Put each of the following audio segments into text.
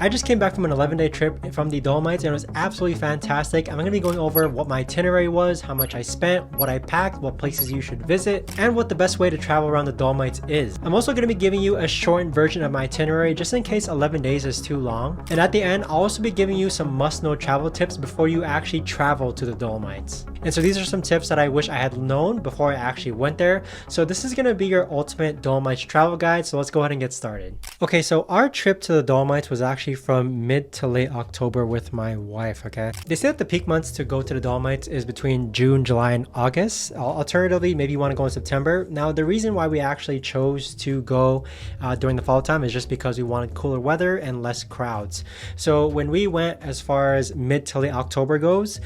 I just came back from an 11-day trip from the Dolomites and it was absolutely fantastic. I'm going to be going over what my itinerary was, how much I spent, what I packed, what places you should visit, and what the best way to travel around the Dolomites is. I'm also going to be giving you a shortened version of my itinerary just in case 11 days is too long. And at the end, I'll also be giving you some must-know travel tips before you actually travel to the Dolomites. And so these are some tips that I wish I had known before I actually went there. So this is going to be your ultimate Dolomites travel guide. So let's go ahead and get started. Okay, so our trip to the Dolomites was actually from mid to late October with my wife, okay? They say that the peak months to go to the Dolomites is between June, July, and August. Alternatively, maybe you want to go in September. Now, the reason why we actually chose to go during the fall time is just because we wanted cooler weather and less crowds. So when we went as far as mid to late October goes,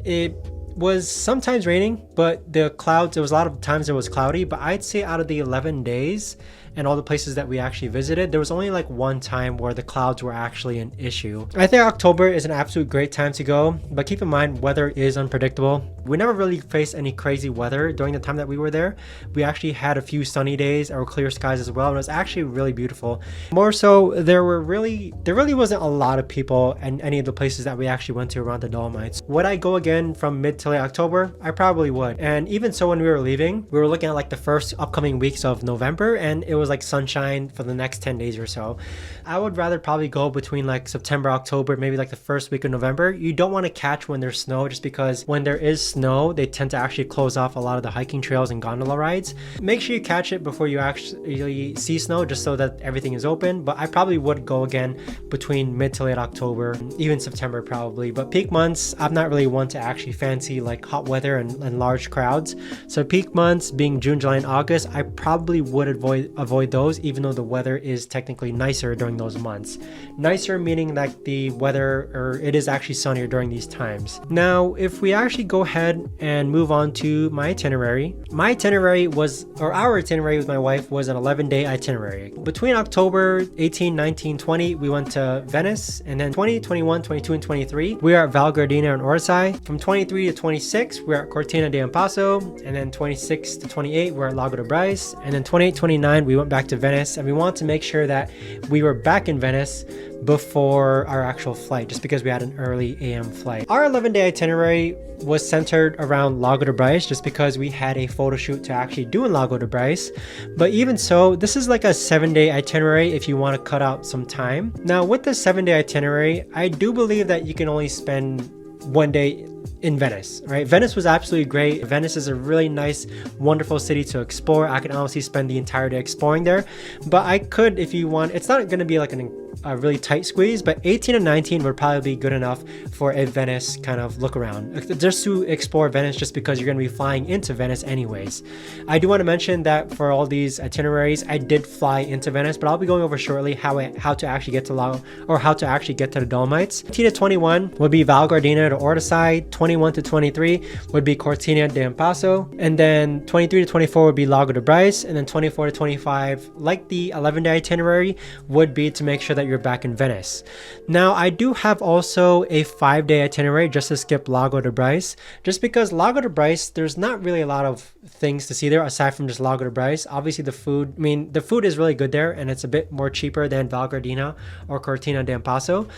it was sometimes raining, but the clouds, there was a lot of times it was cloudy, but I'd say out of the 11 days and all the places that we actually visited, there was only like one time where the clouds were actually an issue. I think October is an absolute great time to go, but keep in mind weather is unpredictable. We never really faced any crazy weather during the time that we were there. We actually had a few sunny days or clear skies as well, and it was actually really beautiful. More so, there really wasn't a lot of people in any of the places that we actually went to around the Dolomites. Would I go again from mid to late October? I probably would. And even so, when we were leaving, we were looking at like the first upcoming weeks of November, and it was like sunshine for the next 10 days or so. I would rather probably go between like September, October, maybe like the first week of November. You don't want to catch when there's snow, just because when there is snow, they tend to actually close off a lot of the hiking trails and gondola rides. Make sure you catch it before you actually see snow, just so that everything is open. But I probably would go again between mid to late October, even September probably. But peak months, I'm not really one to actually fancy like hot weather and large crowds. So peak months being June, July, and August, I probably would avoid those, even though the weather is technically nicer during those months. Nicer meaning like the weather, or it is actually sunnier during these times. Now, if we actually go ahead and move on to my itinerary, our itinerary with my wife was an 11-day itinerary. Between October 18, 19, 20, we went to Venice, and then 20, 21, 22, and 23, we are at Val Gardena and Orsay. From 23 to 26, we're at Cortina d'Ampezzo, and then 26 to 28, we're at Lago de Braies, and then 28, 29, we went back to Venice, and we wanted to make sure that we were back in Venice before our actual flight, just because we had an early AM flight. Our 11-day itinerary was centered around Lago de Braies, just because we had a photo shoot to actually do in Lago de Braies. But even so, this is like a 7-day itinerary if you want to cut out some time. Now, with the 7-day itinerary, I do believe that you can only spend one day in Venice, right? Venice was absolutely great. Venice is a really nice, wonderful city to explore. I can honestly spend the entire day exploring there, but I could, if you want, it's not going to be like a really tight squeeze, but 18 and 19 would probably be good enough for a Venice kind of look around, just to explore Venice, just because you're going to be flying into Venice anyways. I do want to mention that for all these itineraries, I did fly into Venice, but I'll be going over shortly how to actually get to Lago, or how to actually get to the Dolomites. 18 to 21 would be Val Gardena to Orsay. 21 to 23 would be Cortina d'Ampezzo, and then 23 to 24 would be Lago de Braies, and then 24 to 25, like the 11-day itinerary, would be to make sure that you're back in Venice. Now, I do have also a 5-day itinerary just to skip Lago de Braies, just because Lago de Braies, there's not really a lot of things to see there aside from just Lago de Braies. Obviously, the food is really good there, and it's a bit more cheaper than Val Gardena or Cortina d'Ampezzo.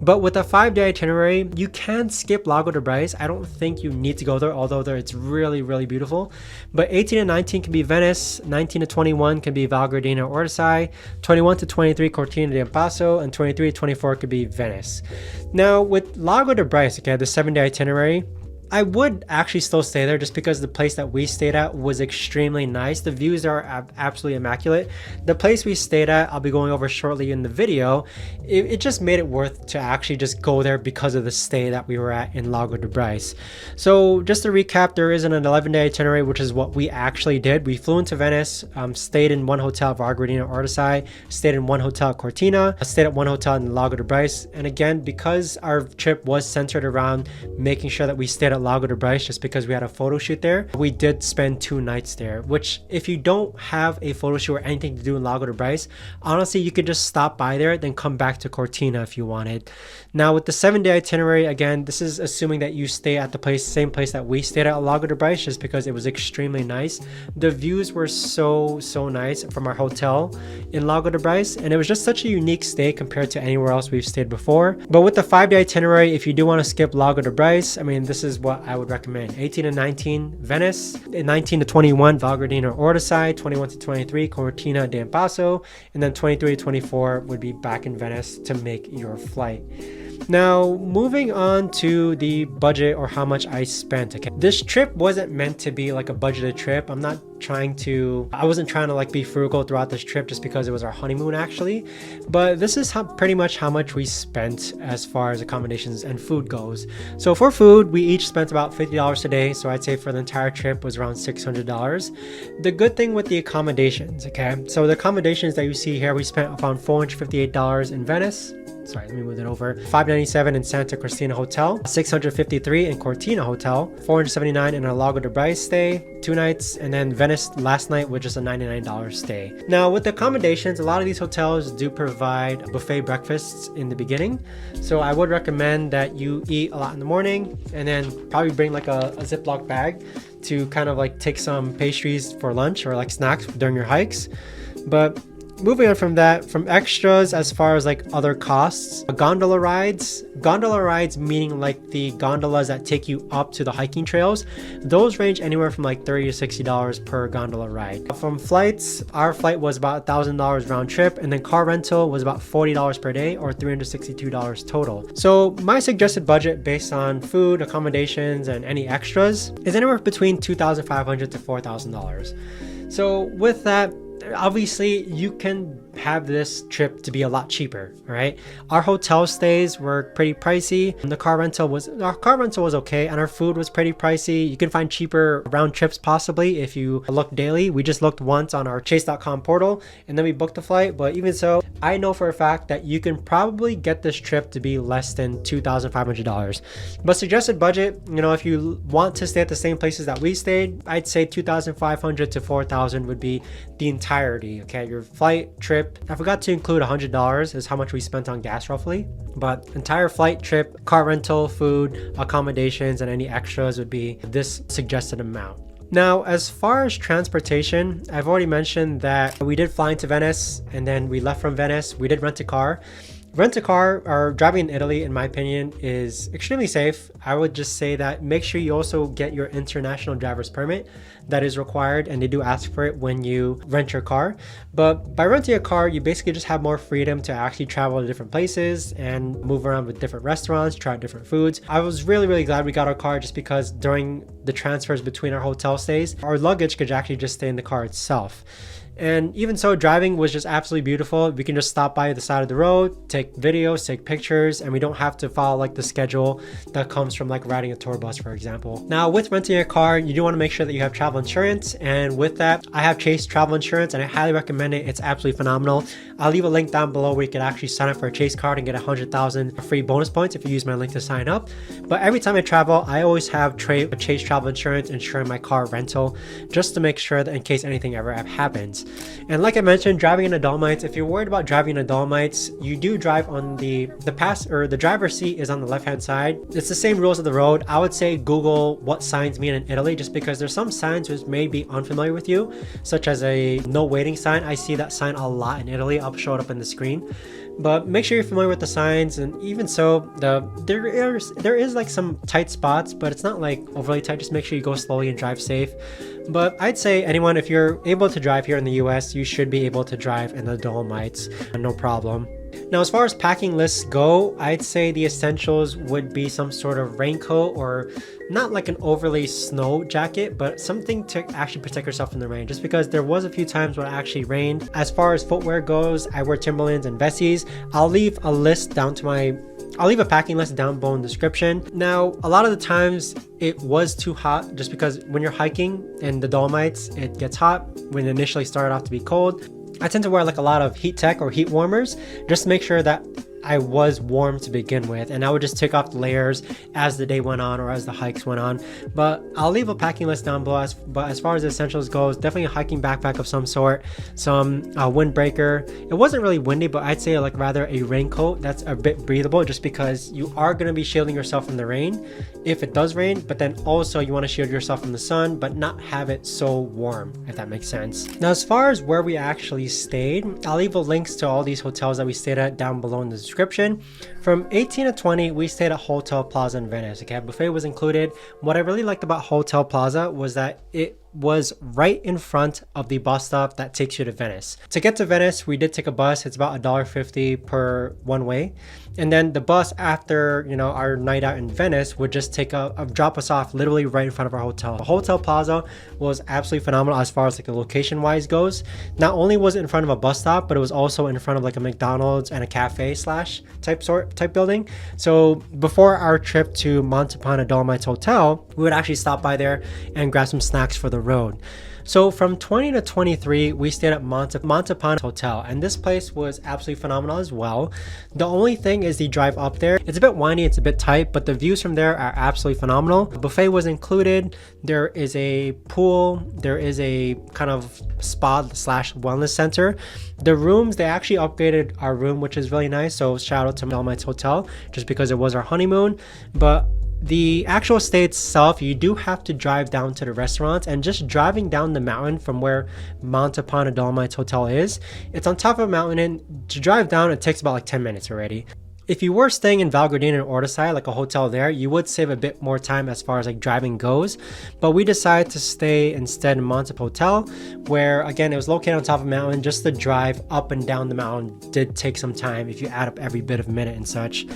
But with a 5-day itinerary, you can skip Lago de Braies. I don't think you need to go there, although it's really, really beautiful. But 18 and 19 can be Venice, 19 to 21 can be Val Gardena or Orsay, 21 to 23 Cortina d'Ampezzo, and 23 to 24 could be Venice. Now, with Lago de Braies, okay, the 7-day itinerary, I would actually still stay there just because the place that we stayed at was extremely nice. The views are absolutely immaculate. The place we stayed at, I'll be going over shortly in the video, it just made it worth to actually just go there because of the stay that we were at in Lago de Braies. So just to recap, there is an 11-day itinerary, which is what we actually did. We flew into Venice, stayed in one hotel at Val Gardena Orsay, stayed in one hotel at Cortina, stayed at one hotel in Lago de Braies. And again, because our trip was centered around making sure that we stayed at at Lago de Braies just because we had a photo shoot there. We did spend 2 nights there, which if you don't have a photo shoot or anything to do in Lago de Braies, honestly, you could just stop by there, then come back to Cortina if you wanted. Now with the 7-day itinerary, again, this is assuming that you stay at the same place that we stayed at Lago de Braies, just because it was extremely nice. The views were so nice from our hotel in Lago de Braies, and it was just such a unique stay compared to anywhere else we've stayed before. But with the 5-day itinerary, if you do want to skip Lago de Braies, I mean, this is what I would recommend. 18 to 19, Venice. 19 to 21, Val Gardena or Ortisai. 21 to 23, Cortina d'Ampezzo. And then 23 to 24 would be back in Venice to make your flight. Now, moving on to the budget or how much I spent. Okay, this trip wasn't meant to be like a budgeted trip. I wasn't trying to like be frugal throughout this trip just because it was our honeymoon actually. But this is pretty much how much we spent as far as accommodations and food goes. So for food, we each spent about $50 a day. So I'd say for the entire trip was around $600. The good thing with the accommodations, okay, so the accommodations that you see here, we spent around $458 in Venice. Sorry, let me move it over. $597 in Santa Cristina Hotel, $653 in Cortina Hotel, $479 in our Lago de Braies stay, 2 nights, and then Venice last night was just a $99 stay. Now with the accommodations, a lot of these hotels do provide buffet breakfasts in the beginning. So I would recommend that you eat a lot in the morning and then probably bring like a Ziploc bag to kind of like take some pastries for lunch or like snacks during your hikes. But moving on from that, from extras as far as like other costs, gondola rides meaning like the gondolas that take you up to the hiking trails, those range anywhere from like $30 to $60 per gondola ride. From flights, our flight was about $1,000 round trip, and then car rental was about $40 per day or $362 total. So my suggested budget based on food, accommodations, and any extras is anywhere between $2,500 to $4,000. So with that, obviously you can have this trip to be a lot cheaper, right? Our hotel stays were pretty pricey, and our car rental was okay, and our food was pretty pricey. You can find cheaper round trips possibly if you look daily. We just looked once on our chase.com portal and then we booked the flight, but even so, I know for a fact that you can probably get this trip to be less than $2,500. But suggested budget, you know, if you want to stay at the same places that we stayed, I'd say $2,500 to $4,000 would be the entirety, okay? Your flight, trip. I forgot to include $100 is how much we spent on gas roughly, but entire flight, trip, car rental, food, accommodations, and any extras would be this suggested amount. Now, as far as transportation, I've already mentioned that we did fly into Venice and then we left from Venice. We did rent a car. Rent a car or driving in Italy, in my opinion, is extremely safe. I would just say that make sure you also get your international driver's permit. That is required, and they do ask for it when you rent your car. But by renting a car, you basically just have more freedom to actually travel to different places and move around with different restaurants, try out different foods. I was really glad we got our car just because during the transfers between our hotel stays, our luggage could actually just stay in the car itself. And even so, driving was just absolutely beautiful. We can just stop by the side of the road, take videos, take pictures, and we don't have to follow like the schedule that comes from like riding a tour bus, for example. Now, with renting a car, you do want to make sure that you have travel insurance. And with that, I have Chase travel insurance and I highly recommend it. It's absolutely phenomenal. I'll leave a link down below where you can actually sign up for a Chase card and get 100,000 free bonus points if you use my link to sign up. But every time I travel, I always have Chase travel insurance insuring my car rental just to make sure that in case anything ever happens. And like I mentioned, driving in the Dolomites, if you're worried about driving in the Dolomites, you do drive on the driver's seat is on the left hand side. It's the same rules of the road. I would say Google what signs mean in Italy, just because there's some signs which may be unfamiliar with you, such as a no waiting sign. I see that sign a lot in Italy. I'll show it up in the screen. But make sure you're familiar with the signs, and even so, there is like some tight spots, but it's not like overly tight. Just make sure you go slowly and drive safe. But I'd say anyone, if you're able to drive here in the US, you should be able to drive in the Dolomites, no problem. Now, as far as packing lists go, I'd say the essentials would be some sort of raincoat, or not like an overly snow jacket, but something to actually protect yourself from the rain, just because there was a few times when it actually rained. As far as footwear goes, I wear Timberlands and Vesties. I'll leave a packing list down below in the description. Now, a lot of the times it was too hot, just because when you're hiking in the Dolomites, it gets hot when it initially started off to be cold. I tend to wear like a lot of heat tech or heat warmers just to make sure that I was warm to begin with, and I would just take off the layers as the day went on or as the hikes went on. But I'll leave a packing list down below. But as far as the essentials goes, definitely a hiking backpack of some sort, some windbreaker. It wasn't really windy, but I'd say like rather a raincoat that's a bit breathable, just because you are going to be shielding yourself from the rain if it does rain, but then also you want to shield yourself from the sun but not have it so warm, if that makes sense. Now, as far as where we actually stayed, I'll leave links to all these hotels that we stayed at down below in the description. From 18 to 20, we stayed at Hotel Plaza in Venice. Okay, buffet was included. What I really liked about Hotel Plaza was that it was right in front of the bus stop that takes you to Venice. To get to Venice, we did take a bus. It's about $1.50 per one way. And then the bus after, our night out in Venice would just drop us off literally right in front of our hotel. Hotel Plaza was absolutely phenomenal as far as like the location wise goes. Not only was it in front of a bus stop, but it was also in front of like a McDonald's and a cafe / type building. So before our trip to Montepone Dolomites Hotel, we would actually stop by there and grab some snacks for the road. So from 20 to 23, we stayed at Montepone Hotel, and this place was absolutely phenomenal as well. The only thing is the drive up there. It's a bit windy, it's a bit tight, but the views from there are absolutely phenomenal. The buffet was included. There is a pool. There is a kind of spa / wellness center. The rooms, they actually upgraded our room, which is really nice. So shout out to Dolomites Hotel, just because it was our honeymoon. But the actual stay itself, you do have to drive down to the restaurants, and just driving down the mountain from where Montepone Dolomites Hotel is, it's on top of a mountain, and to drive down it takes about like 10 minutes already. If you were staying in Val Gardena or Ortisai, like a hotel there, you would save a bit more time as far as like driving goes. But we decided to stay instead in Montepone Hotel, where again, it was located on top of a mountain. Just the drive up and down the mountain did take some time if you add up every bit of minute and such.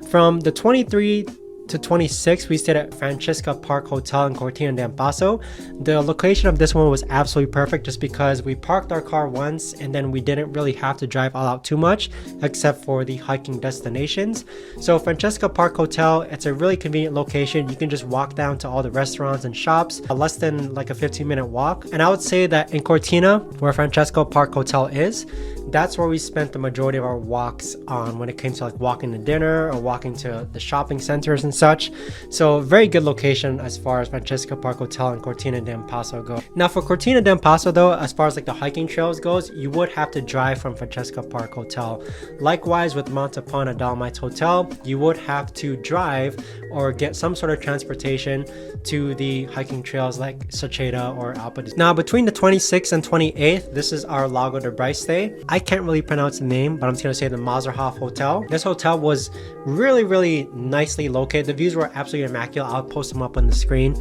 From the 23 to 26, we stayed at Francesca Park Hotel in Cortina d'Ampezzo. The location of this one was absolutely perfect, just because we parked our car once and then we didn't really have to drive all out too much except for the hiking destinations. So Francesca Park Hotel, it's a really convenient location. You can just walk down to all the restaurants and shops, less than like a 15-minute walk. And I would say that in Cortina, where Francesca Park Hotel is, that's where we spent the majority of our walks on when it came to like walking to dinner or walking to the shopping centers and such. So very good location as far as Francesca Park Hotel and Cortina d'Ampezzo go. Now for Cortina d'Ampezzo though, as far as like the hiking trails goes, you would have to drive from Francesca Park Hotel. Likewise with Montepone Dolomites Hotel, you would have to drive or get some sort of transportation to the hiking trails like Seceda or Alpa. Now between the 26th and 28th, this is our Lago de Braies stay. I can't really pronounce the name, but I'm just gonna say the Mazerhof Hotel. This hotel was really nicely located. The views were absolutely immaculate. I'll post them up on the screen.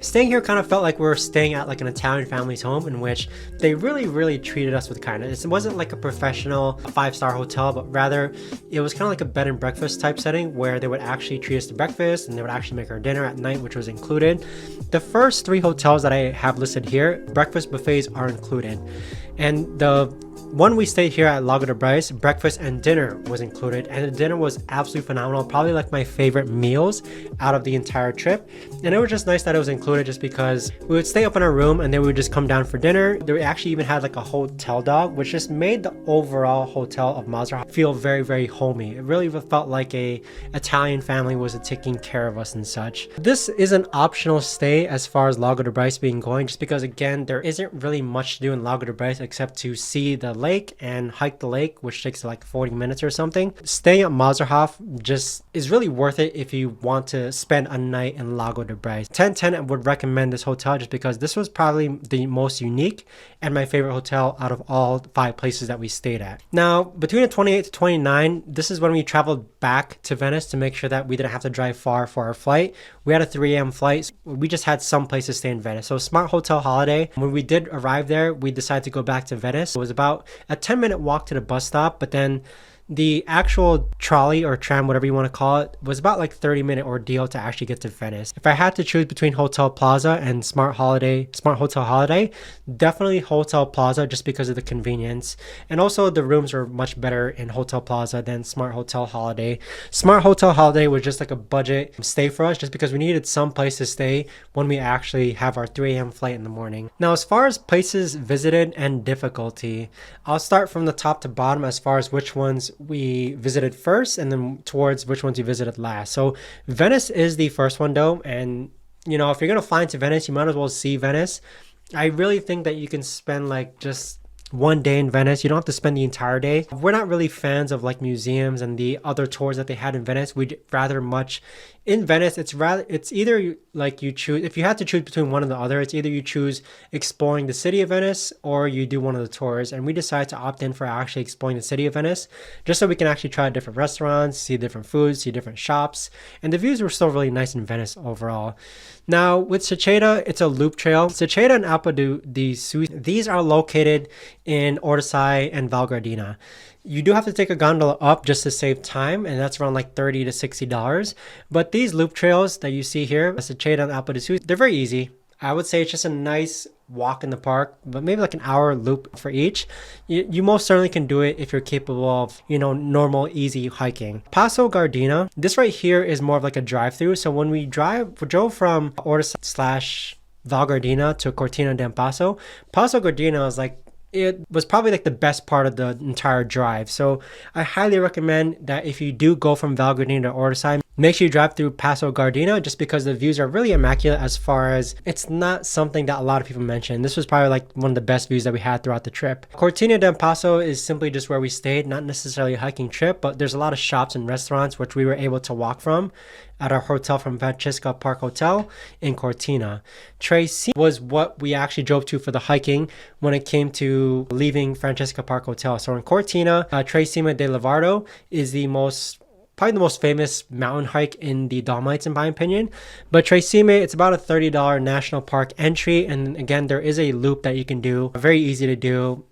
Staying here kind of felt like we were staying at like an Italian family's home, in which they really treated us with kindness. It wasn't like a professional 5-star hotel, but rather it was kind of like a bed and breakfast type setting where they would actually treat us to breakfast and they would actually make our dinner at night, which was included. The first 3 hotels that I have listed here, breakfast buffets are included. And the one we stayed here at Lago de Braies, breakfast and dinner was included, and the dinner was absolutely phenomenal. Probably like my favorite meals out of the entire trip. And it was just nice that it was included, just because we would stay up in our room and then we would just come down for dinner. They actually even had like a hotel dog, which just made the overall hotel of Mazerhof feel very homey. It really felt like a Italian family was taking care of us and such. This is an optional stay as far as Lago de Braies being going, just because again, there isn't really much to do in Lago de Braies except to see the lake and hike the lake, which takes like 40 minutes or something. Staying at Mazerhof just is really worth it if you want to spend a night in Lago de Braies. 10/10 I would recommend this hotel, just because this was probably the most unique and my favorite hotel out of all 5 places that we stayed at. Now between the 28th to 29, this is when we traveled back to Venice to make sure that we didn't have to drive far for our flight. We had a 3 a.m. flight, so we just had some place to stay in Venice. So Smart Hotel Holiday. When we did arrive there, we decided to go back to Venice. It was about a 10-minute walk to the bus stop, but then the actual trolley or tram, whatever you want to call it, was about like 30-minute ordeal to actually get to Venice. If I had to choose between Hotel Plaza and Smart Hotel Holiday, definitely Hotel Plaza, just because of the convenience. And also the rooms were much better in Hotel Plaza than Smart Hotel Holiday. Smart Hotel Holiday was just like a budget stay for us, just because we needed some place to stay when we actually have our 3 a.m. flight in the morning. Now, as far as places visited and difficulty, I'll start from the top to bottom as far as which ones we visited first and then towards which ones we visited last. So Venice is the first one though. And you know, if you're going to fly into Venice, you might as well see Venice. I really think that you can spend like just one day in Venice. You don't have to spend the entire day. We're not really fans of like museums and the other tours that they had in Venice. We'd rather much in Venice. It's either like you choose, if you had to choose between one or the other, it's either you choose exploring the city of Venice or you do one of the tours. And we decided to opt in for actually exploring the city of Venice, just so we can actually try different restaurants, see different foods, see different shops. And the views were still really nice in Venice overall. Now with Seceda, it's a loop trail. Seceda and Alpe di Suisse, these are located in Orsay and Val Gardena. You do have to take a gondola up just to save time, and that's around like $30 to $60. But these loop trails that you see here, Seceda and Alpe di Suisse, they're very easy. I would say it's just a nice walk in the park, but maybe like an hour loop for each. You most certainly can do it if you're capable of, you know, normal, easy hiking. Passo Gardena, this right here is more of like a drive-through. So when we drove from Orsay / Val Gardena to Cortina d'Ampezzo, Passo Gardena was like, it was probably like the best part of the entire drive. So I highly recommend that if you do go from Val Gardena to Orsay, make sure you drive through Passo Gardena, just because the views are really immaculate. As far as it's not something that a lot of people mention. This was probably like one of the best views that we had throughout the trip. Cortina d'Ampezzo is simply just where we stayed, not necessarily a hiking trip, but there's a lot of shops and restaurants which we were able to walk from at our hotel from Francesca Park Hotel in Cortina. Tre Cime was what we actually drove to for the hiking when it came to leaving Francesca Park Hotel. So in Cortina, Tre Cime de Levardo is probably the most famous mountain hike in the Dolomites in my opinion. But Tre Cime, it's about a $30 national park entry, and again there is a loop that you can do, very easy to do.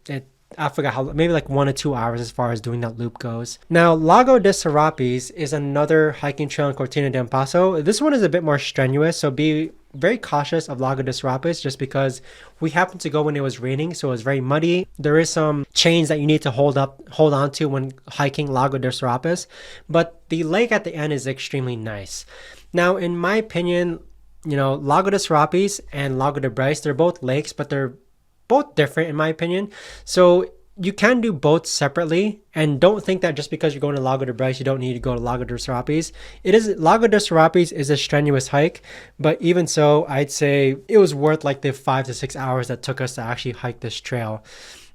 I forgot how, maybe like 1 or 2 hours as far as doing that loop goes. Now, Lago de Serapis is another hiking trail in Cortina d'Ampezzo. This one is a bit more strenuous, so be very cautious of Lago de Serapis, just because we happened to go when it was raining, so it was very muddy. There is some chains that you need to hold on to when hiking Lago de Serapis, but the lake at the end is extremely nice. Now, in my opinion, you know, Lago de Serapis and Lago de Braies, they're both lakes, but they're both different in my opinion. So you can do both separately, and don't think that just because you're going to Lago de Braies, you don't need to go to Lago de Serapis. Lago de Serapis is a strenuous hike, but even so, I'd say it was worth like the 5 to 6 hours that took us to actually hike this trail.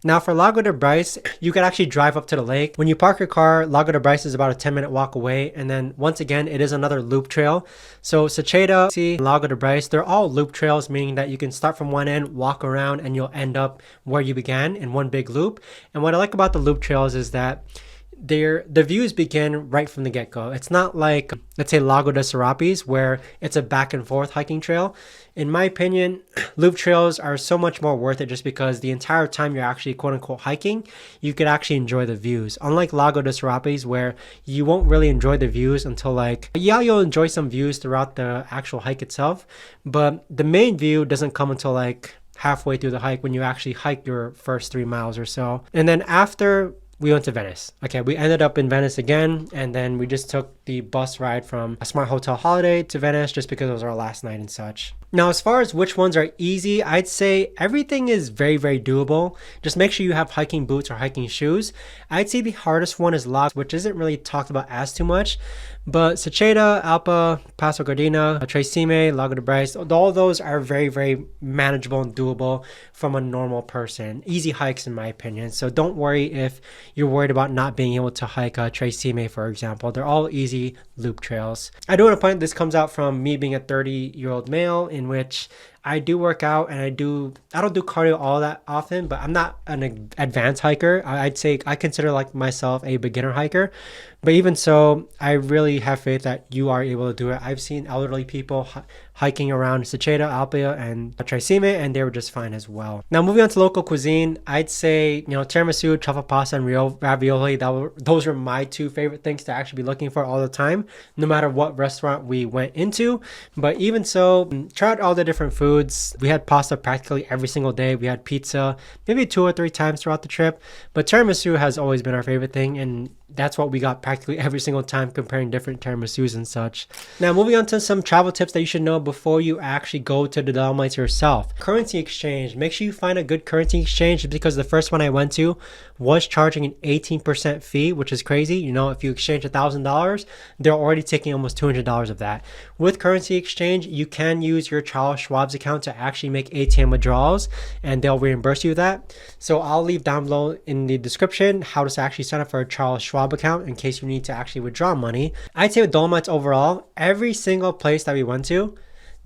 Now for Lago de Braies, you could actually drive up to the lake. When you park your car, Lago de Braies is about a 10-minute walk away. And then once again, it is another loop trail. So Seceda, Lago de Braies, they're all loop trails, meaning that you can start from one end, walk around, and you'll end up where you began in one big loop. And what I like about the loop trails is that the views begin right from the get-go. It's not like, let's say, Lago de Serapis, where it's a back and forth hiking trail. In my opinion, loop trails are so much more worth it, just because the entire time you're actually quote-unquote hiking, you could actually enjoy the views. Unlike Lago de Serapis, where you won't really enjoy the views until like, yeah, you'll enjoy some views throughout the actual hike itself, but the main view doesn't come until like halfway through the hike, when you actually hike your first 3 miles or so. And then after, we went to Venice. Okay, we ended up in Venice again, and then we just took the bus ride from a Smart Hotel Holiday to Venice, just because it was our last night and such. Now, as far as which ones are easy, I'd say everything is very, very doable. Just make sure you have hiking boots or hiking shoes. I'd say the hardest one is Lago, which isn't really talked about as too much, but Seceda, Alpe, Passo Gardena, Tre Cime, Lago de Braies, all those are very, very manageable and doable from a normal person. Easy hikes in my opinion. So don't worry if you're worried about not being able to hike Tre Cime, for example. They're all easy loop trails. I do want to point, this comes out from me being a 30-year-old male, in which I do work out, and I don't do cardio all that often, but I'm not an advanced hiker. I'd say I consider like myself a beginner hiker, but even so, I really have faith that you are able to do it. I've seen elderly people hiking around Seceda, Alpe, and Tre Cime, and they were just fine as well. Now moving on to local cuisine, I'd say, you know, tiramisu, truffle pasta, and ravioli, those were my 2 favorite things to actually be looking for all the time, no matter what restaurant we went into. But even so, tried all the different foods. We had pasta practically every single day. We had pizza maybe 2 or 3 times throughout the trip, but tiramisu has always been our favorite thing. And that's what we got practically every single time, comparing different tiramisus and such. Now moving on to some travel tips that you should know before you actually go to the Dolomites yourself. Currency exchange. Make sure you find a good currency exchange, because the first one I went to was charging an 18% fee, which is crazy. You know, if you exchange $1,000, they're already taking almost $200 of that. With currency exchange, you can use your Charles Schwab's account to actually make ATM withdrawals, and they'll reimburse you that. So I'll leave down below in the description how to actually sign up for a Charles Schwab account in case you need to actually withdraw money. I'd say with Dolomites overall, every single place that we went to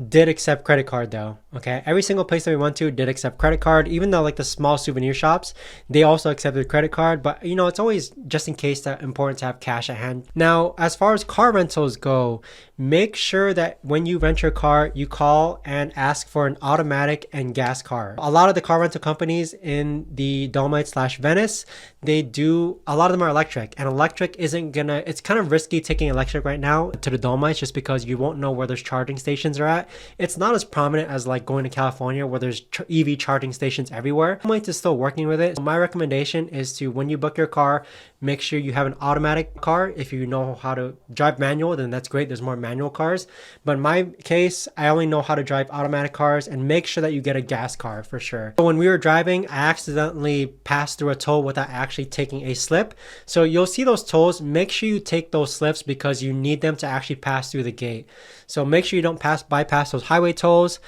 did accept credit card though. Okay, every single place that we went to did accept credit card, even though like the small souvenir shops, they also accepted credit card. But you know, it's always just in case that important to have cash at hand. Now, as far as car rentals go, make sure that when you rent your car, you call and ask for an automatic and gas car. A lot of the car rental companies in the Dolomites / Venice, they do, a lot of them are electric, and electric isn't gonna, it's kind of risky taking electric right now to the Dolomites just because you won't know where those charging stations are at. It's not as prominent as like going to California where there's EV charging stations everywhere. Dolomites is still working with it. So my recommendation is to, when you book your car, make sure you have an automatic car. If you know how to drive manual, then that's great. There's more manual cars. But in my case, I only know how to drive automatic cars, and make sure that you get a gas car for sure. So when we were driving, I accidentally passed through a toll without actually taking a slip. So you'll see those tolls. Make sure you take those slips because you need them to actually pass through the gate. So make sure you don't bypass those highway tolls.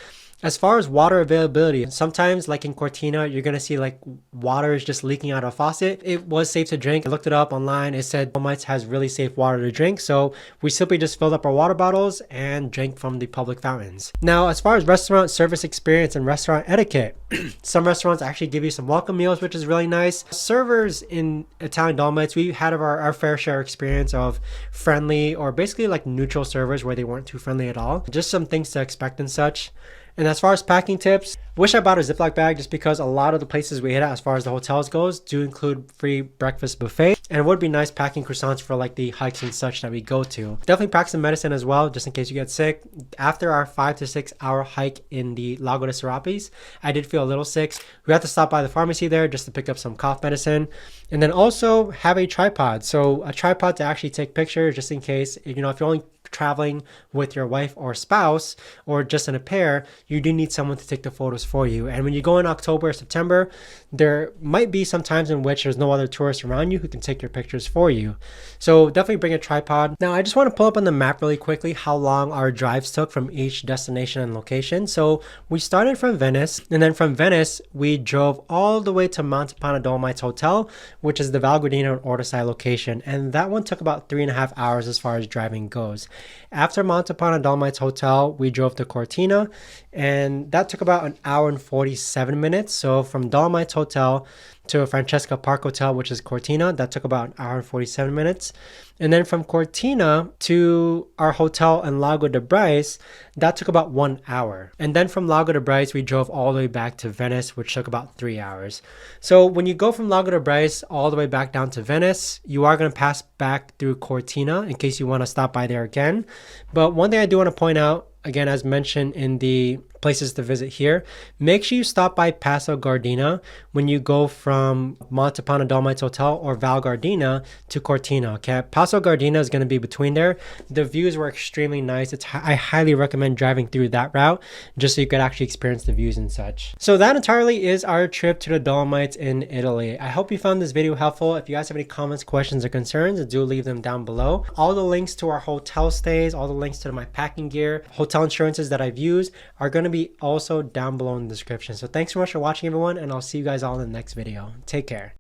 As far as water availability, sometimes like in Cortina, you're going to see like water is just leaking out of a faucet. It was safe to drink. I looked it up online. It said Dolomites has really safe water to drink. So we simply just filled up our water bottles and drank from the public fountains. Now, as far as restaurant service experience and restaurant etiquette, some restaurants actually give you some welcome meals, which is really nice. Servers in Italian Dolomites, we had our fair share experience of friendly or basically like neutral servers where they weren't too friendly at all. Just some things to expect and such. And as far as packing tips, wish I bought a Ziploc bag just because a lot of the places we hit at as far as the hotels goes do include free breakfast buffet. And it would be nice packing croissants for like the hikes and such that we go to. Definitely pack some medicine as well, just in case you get sick. After our 5 to 6 hour hike in the Lago de Serapis, I did feel a little sick. We had to stop by the pharmacy there just to pick up some cough medicine. And then also have a tripod. So a tripod to actually take pictures just in case, you know, if you're only traveling with your wife or spouse or just in a pair, you do need someone to take the photos for you. And when you go in October or September, there might be some times in which there's no other tourists around you who can take your pictures for you. So definitely bring a tripod. Now I just want to pull up on the map really quickly how long our drives took from each destination and location. So we started from Venice, and then from Venice we drove all the way to Montepana Dolomites Hotel, which is the Val Gardena and Ortisai location, and that one took about 3.5 hours as far as driving goes. After Montepana Dolomites Hotel, we drove to Cortina, and that took about 1 hour and 47 minutes. So from Dolomites Hotel to Francesca Park Hotel, which is Cortina, that took about 1 hour and 47 minutes. And then from Cortina to our hotel in Lago de Braies, that took about 1 hour. And then from Lago de Braies, we drove all the way back to Venice, which took about 3 hours. So when you go from Lago de Braies all the way back down to Venice, you are going to pass back through Cortina in case you want to stop by there again. But one thing I do want to point out, again, as mentioned in the places to visit here, make sure you stop by Passo Gardena when you go from Montepana Dolomites Hotel or Val Gardena to Cortina. Okay, Passo Gardena is going to be between there. The views were extremely nice. I highly recommend driving through that route just so you could actually experience the views and such. So that entirely is our trip to the Dolomites in Italy. I hope you found this video helpful. If you guys have any comments, questions, or concerns, do leave them down below. All the links to our hotel stays, all the links to my packing gear, hotel insurances that I've used are going to be also down below in the description. So thanks so much for watching, everyone, and I'll see you guys all in the next video. Take care.